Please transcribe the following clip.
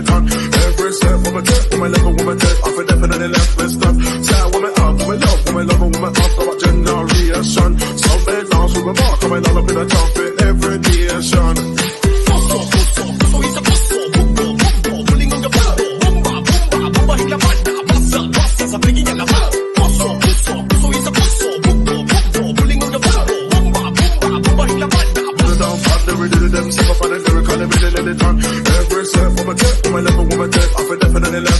ton. Every step of my tip, with my level, with my tip, I feel definitely left with stuff. Say with my up, with my love, with my love, with my up, about generation. Some may dance with my mark, I'm all up in a top in every nation. Every step of my tip, with my level, with my tip, I feel definitely left